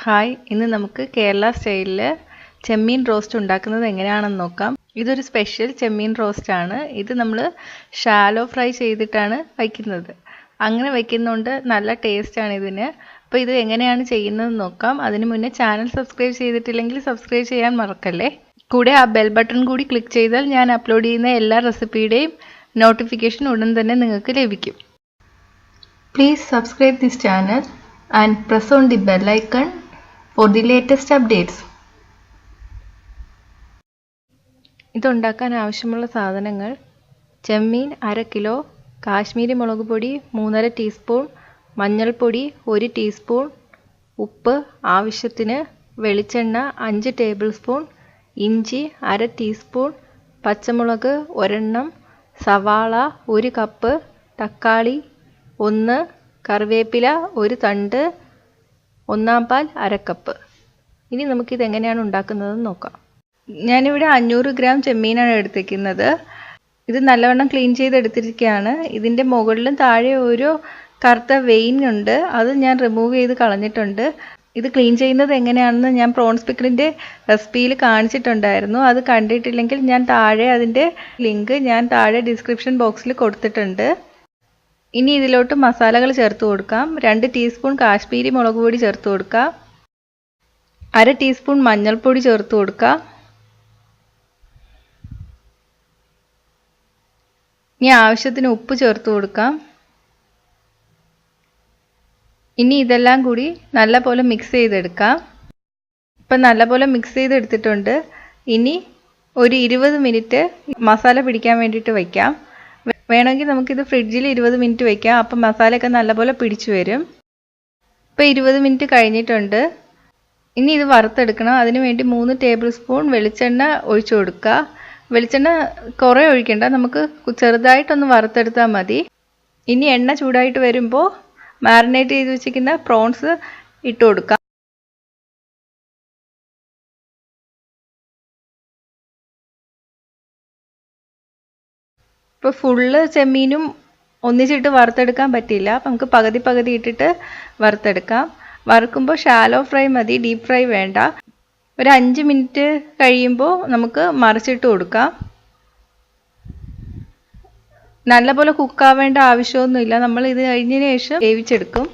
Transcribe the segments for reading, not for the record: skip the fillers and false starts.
Hi, ഇന്ന് നമുക്ക് കേരള സ്റ്റൈലിൽ ചെമ്മീൻ റോസ്റ്റ് ഉണ്ടാക്കുന്നത് എങ്ങനെയാണെന്ന് നോക്കാം. ഇതൊരു സ്പെഷ്യൽ ചെമ്മീൻ റോസ്റ്റ് ആണ്. ഇത് നമ്മൾ ഷാലോ ഫ്രൈ ചെയ്തിട്ടാണ് വയ്ക്കുന്നത്. അങ്ങനെ വയ്ക്കുന്നതുകൊണ്ട് നല്ല ടേസ്റ്റാണ് ഇതിന്. അപ്പോൾ ഇത് എങ്ങനെയാണ് ചെയ്യുന്നതെന്ന് നോക്കാം. അതിന് മുന്നേ ചാനൽ സബ്സ്ക്രൈബ് ചെയ്തിട്ടില്ലെങ്കിൽ സബ്സ്ക്രൈബ് ചെയ്യാൻ മറക്കല്ലേ. കൂടെ ആ ബെൽ ബട്ടൺ കൂടി ക്ലിക്ക് ചെയ്താൽ ഞാൻ അപ്ലോഡ് ചെയ്യുന്ന എല്ലാ റെസിപ്പിയുടെയും നോട്ടിഫിക്കേഷൻ ഉടൻ തന്നെ നിങ്ങൾക്ക് ലഭിക്കും. Please subscribe this channel and press on the bell icon for the latest updates. ഇതുണ്ടാക്കാൻ ആവശ്യമുള്ള സാധനങ്ങൾ: ചെമ്മീൻ 1/2 കിലോ, കാശ്മീരി മുളക് പൊടി 3.5 ടീസ്പൂൺ, മഞ്ഞൾപ്പൊടി 1 ടീസ്പൂൺ, ഉപ്പ് ആവശ്യത്തിന്, വെളിച്ചെണ്ണ 5 ടേബിൾ സ്പൂൺ, ഇഞ്ചി 1/2 ടീസ്പൂൺ, പച്ചമുളക് 1 സവാള 1 കപ്പ്, തക്കാളി 1, കറിവേപ്പില 1 തണ്ട്, 1 പാൽ 1/2 കപ്പ്. ഇനി നമുക്കിത് എങ്ങനെയാണ് ഉണ്ടാക്കുന്നതെന്ന് നോക്കാം. ഞാനിവിടെ 500 ഗ്രാം ചെമ്മീനാണ് എടുത്തിരിക്കുന്നത്. ഇത് നല്ലവണ്ണം ക്ലീൻ ചെയ്തെടുത്തിരിക്കുകയാണ്. ഇതിൻ്റെ മുകളിലും താഴെ ഒരു കറുത്ത വെയിൻ ഉണ്ട്, അത് ഞാൻ റിമൂവ് ചെയ്ത് കളഞ്ഞിട്ടുണ്ട്. ഇത് ക്ലീൻ ചെയ്യുന്നത് എങ്ങനെയാണെന്ന് ഞാൻ പ്രോൺസ് പിക്കിളിൻ്റെ റെസിപ്പിയിൽ കാണിച്ചിട്ടുണ്ടായിരുന്നു. അത് കണ്ടിട്ടില്ലെങ്കിൽ ഞാൻ താഴെ അതിൻ്റെ ലിങ്ക് താഴെ ഡിസ്ക്രിപ്ഷൻ ബോക്സിൽ കൊടുത്തിട്ടുണ്ട്. ഇനി ഇതിലോട്ട് മസാലകൾ ചേർത്ത് കൊടുക്കാം. 2 ടീസ്പൂൺ കാശ്മീരി മുളക് പൊടി ചേർത്ത് കൊടുക്കാം. 1/2 ടീസ്പൂൺ മഞ്ഞൾപ്പൊടി ചേർത്ത് കൊടുക്കാം. ഇനി ആവശ്യത്തിന് ഉപ്പ് ചേർത്ത് കൊടുക്കാം. ഇനി ഇതെല്ലാം കൂടി നല്ലപോലെ മിക്സ് ചെയ്തെടുക്കാം. ഇപ്പം നല്ലപോലെ മിക്സ് ചെയ്തെടുത്തിട്ടുണ്ട്. ഇനി ഒരു 20 മിനിറ്റ് മസാല പിടിക്കാൻ വേണ്ടിയിട്ട് വയ്ക്കാം. വേണമെങ്കിൽ നമുക്കിത് ഫ്രിഡ്ജിൽ 20 മിനിറ്റ് വയ്ക്കാം. അപ്പം മസാലയൊക്കെ നല്ലപോലെ പിടിച്ചു വരും. ഇപ്പോൾ 20 മിനിറ്റ് കഴിഞ്ഞിട്ടുണ്ട്. ഇനി ഇത് വറുത്തെടുക്കണം. അതിന് വേണ്ടി 3 ടേബിൾ സ്പൂൺ വെളിച്ചെണ്ണ ഒഴിച്ചു കൊടുക്കുക. വെളിച്ചെണ്ണ കുറേ ഒഴിക്കണ്ട, നമുക്ക് ചെറുതായിട്ടൊന്ന് വറുത്തെടുത്താൽ മതി. ഇനി എണ്ണ ചൂടായിട്ട് വരുമ്പോൾ മാരിനേറ്റ് ചെയ്ത് വെച്ചിരിക്കുന്ന പ്രോൺസ് ഇട്ട് കൊടുക്കാം. ഇപ്പോൾ ഫുള്ള് ചെമ്മീനും ഒന്നിച്ചിട്ട് വറുത്തെടുക്കാൻ പറ്റില്ല. അപ്പം നമുക്ക് പകുതി പകുതി ഇട്ടിട്ട് വറുത്തെടുക്കാം. വറുക്കുമ്പോൾ ഷാലോ ഫ്രൈ മതി, ഡീപ്പ് ഫ്രൈ വേണ്ട. ഒരു 5 മിനിറ്റ് കഴിയുമ്പോൾ നമുക്ക് മറിച്ചിട്ട് കൊടുക്കാം. നല്ലപോലെ കുക്കാവേണ്ട ആവശ്യമൊന്നുമില്ല. നമ്മൾ ഇത് കഴിഞ്ഞതിന് ശേഷം വേവിച്ചെടുക്കും.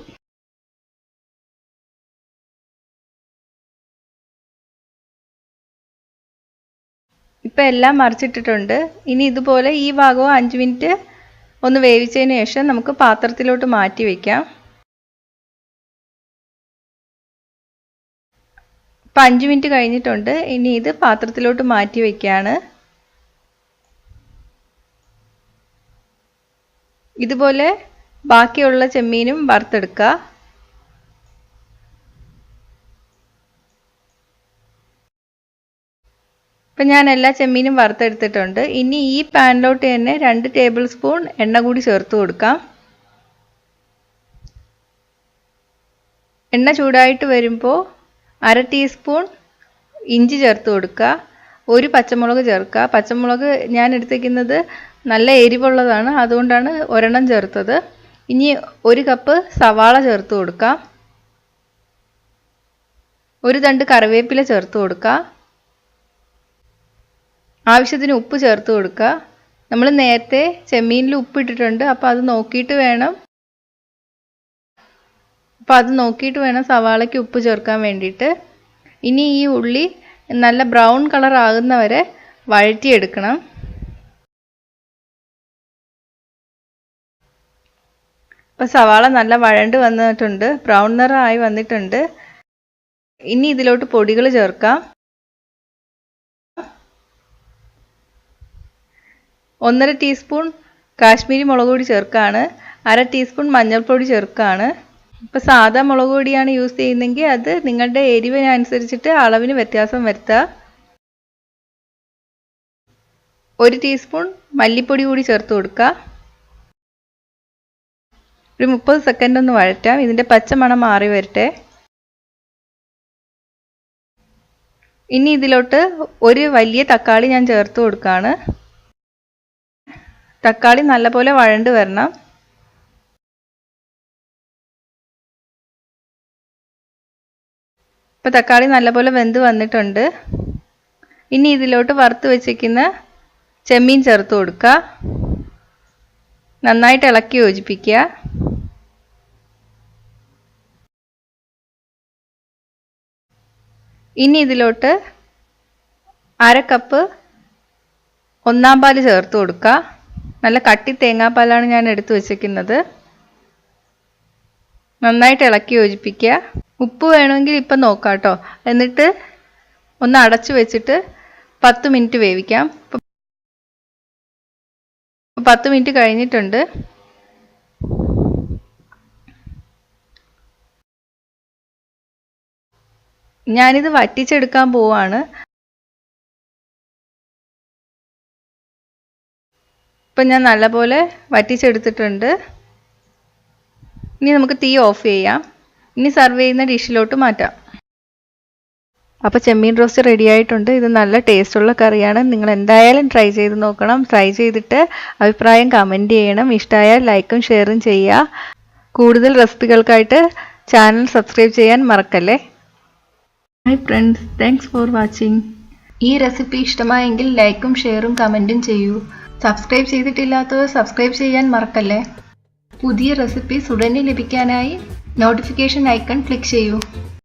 ഇപ്പം എല്ലാം മറിച്ചിട്ടിട്ടുണ്ട്. ഇനി ഇതുപോലെ ഈ ഭാഗവും 5 മിനിറ്റ് ഒന്ന് വേവിച്ചതിന് ശേഷം നമുക്ക് പാത്രത്തിലോട്ട് മാറ്റി വയ്ക്കാം. ഇപ്പം 5 മിനിറ്റ് കഴിഞ്ഞിട്ടുണ്ട്. ഇനി ഇത് പാത്രത്തിലോട്ട് മാറ്റി വയ്ക്കുകയാണ്. ഇതുപോലെ ബാക്കിയുള്ള ചെമ്മീനും വറുത്തെടുക്കുക. ഇപ്പം ഞാൻ എല്ലാ ചെമ്മീനും വറുത്തെടുത്തിട്ടുണ്ട്. ഇനി ഈ പാനിലോട്ട് തന്നെ 2 ടേബിൾ സ്പൂൺ എണ്ണ കൂടി ചേർത്ത് കൊടുക്കാം. എണ്ണ ചൂടായിട്ട് വരുമ്പോൾ 1/2 ടീസ്പൂൺ ഇഞ്ചി ചേർത്ത് കൊടുക്കുക. 1 പച്ചമുളക് ചേർക്കുക. പച്ചമുളക് ഞാൻ എടുത്തിരിക്കുന്നത് നല്ല എരിവുള്ളതാണ്, അതുകൊണ്ടാണ് 1 ചേർത്തത്. ഇനി 1 കപ്പ് സവാള ചേർത്ത് കൊടുക്കാം. 1 തണ്ട് കറിവേപ്പില ചേർത്ത് കൊടുക്കുക. ആവശ്യത്തിന് ഉപ്പ് ചേർത്ത് കൊടുക്കുക. നമ്മൾ നേരത്തെ ചെമ്മീനിൽ ഉപ്പ് ഇട്ടിട്ടുണ്ട്, അപ്പോൾ അത് നോക്കിയിട്ട് വേണം സവാളയ്ക്ക് ഉപ്പ് ചേർക്കാൻ വേണ്ടിയിട്ട്. ഇനി ഈ ഉള്ളി നല്ല ബ്രൗൺ കളർ ആകുന്നവരെ വഴറ്റിയെടുക്കണം. ഇപ്പോൾ സവാള നല്ല വഴണ്ട് വന്നിട്ടുണ്ട്, ബ്രൗൺ നിറമായി വന്നിട്ടുണ്ട്. ഇനി ഇതിലോട്ട് പൊടികൾ ചേർക്കാം. 1/2 ടീസ്പൂൺ കാശ്മീരി മുളക് പൊടി ചേർക്കുകയാണ്. 1/2 ടീസ്പൂൺ മഞ്ഞൾപ്പൊടി ചേർക്കുകയാണ്. ഇപ്പോൾ സാധാ മുളക് പൊടിയാണ് യൂസ് ചെയ്യുന്നതെങ്കിൽ അത് നിങ്ങളുടെ എരിവിനനുസരിച്ചിട്ട് അളവിന് വ്യത്യാസം വരുത്തുക. 1 ടീസ്പൂൺ മല്ലിപ്പൊടി കൂടി ചേർത്ത് കൊടുക്കുക. ഒരു 30 സെക്കൻഡ് ഒന്ന് വഴറ്റാം. ഇതിൻ്റെ പച്ചമണം മാറി വരട്ടെ. ഇനി ഇതിലോട്ട് ഒരു വലിയ തക്കാളി ഞാൻ ചേർത്ത് കൊടുക്കുകയാണ്. തക്കാളി നല്ലപോലെ വഴണ്ട് വരണം. ഇപ്പോൾ തക്കാളി നല്ലപോലെ വെന്ത് വന്നിട്ടുണ്ട്. ഇനി ഇതിലോട്ട് വറുത്ത് വെച്ചിരിക്കുന്ന ചെമ്മീൻ ചേർത്ത് കൊടുക്കുക. നന്നായിട്ട് ഇളക്കി യോജിപ്പിക്കുക. ഇനി ഇതിലോട്ട് 1/2 കപ്പ് ഒന്നാം പാൽ ചേർത്ത് കൊടുക്കുക. നല്ല കട്ടി തേങ്ങാപ്പാലാണ് ഞാൻ എടുത്തു വച്ചിരിക്കുന്നത്. നന്നായിട്ട് ഇളക്കി യോജിപ്പിക്കുക. ഉപ്പ് വേണമെങ്കിൽ ഇപ്പം നോക്കാം കേട്ടോ. എന്നിട്ട് ഒന്ന് അടച്ചു വെച്ചിട്ട് 10 മിനിറ്റ് വേവിക്കാം. 10 മിനിറ്റ് കഴിഞ്ഞിട്ടുണ്ട്. ഞാനിത് വറ്റിച്ചെടുക്കാൻ പോവാണ്. ഇപ്പം ഞാൻ നല്ലപോലെ വറ്റിച്ചെടുത്തിട്ടുണ്ട്. ഇനി നമുക്ക് തീ ഓഫ് ചെയ്യാം. ഇനി സെർവ് ചെയ്യുന്ന ഡിഷിലോട്ട് മാറ്റാം. അപ്പോൾ ചെമ്മീൻ റോസ്റ്റ് റെഡി ആയിട്ടുണ്ട്. ഇത് നല്ല ടേസ്റ്റുള്ള കറിയാണ്. നിങ്ങൾ എന്തായാലും ട്രൈ ചെയ്ത് നോക്കണം. ട്രൈ ചെയ്തിട്ട് അഭിപ്രായം കമൻറ്റ് ചെയ്യണം. ഇഷ്ടമായാൽ ലൈക്കും ഷെയറും ചെയ്യുക. കൂടുതൽ റെസിപ്പികൾക്കായിട്ട് ചാനൽ സബ്സ്ക്രൈബ് ചെയ്യാൻ മറക്കല്ലേ. Hi friends, thanks for watching. ഈ റെസിപ്പി ഇഷ്ടമായെങ്കിൽ ലൈക്കും ഷെയറും കമൻറ്റും ചെയ്യൂ. സബ്സ്ക്രൈബ് ചെയ്തിട്ടില്ലാത്തവർ സബ്സ്ക്രൈബ് ചെയ്യാൻ മറക്കല്ലേ. പുതിയ റെസിപ്പീസ് ഉടനെ ലഭിക്കാനായി നോട്ടിഫിക്കേഷൻ ഐക്കൺ ക്ലിക്ക് ചെയ്യൂ.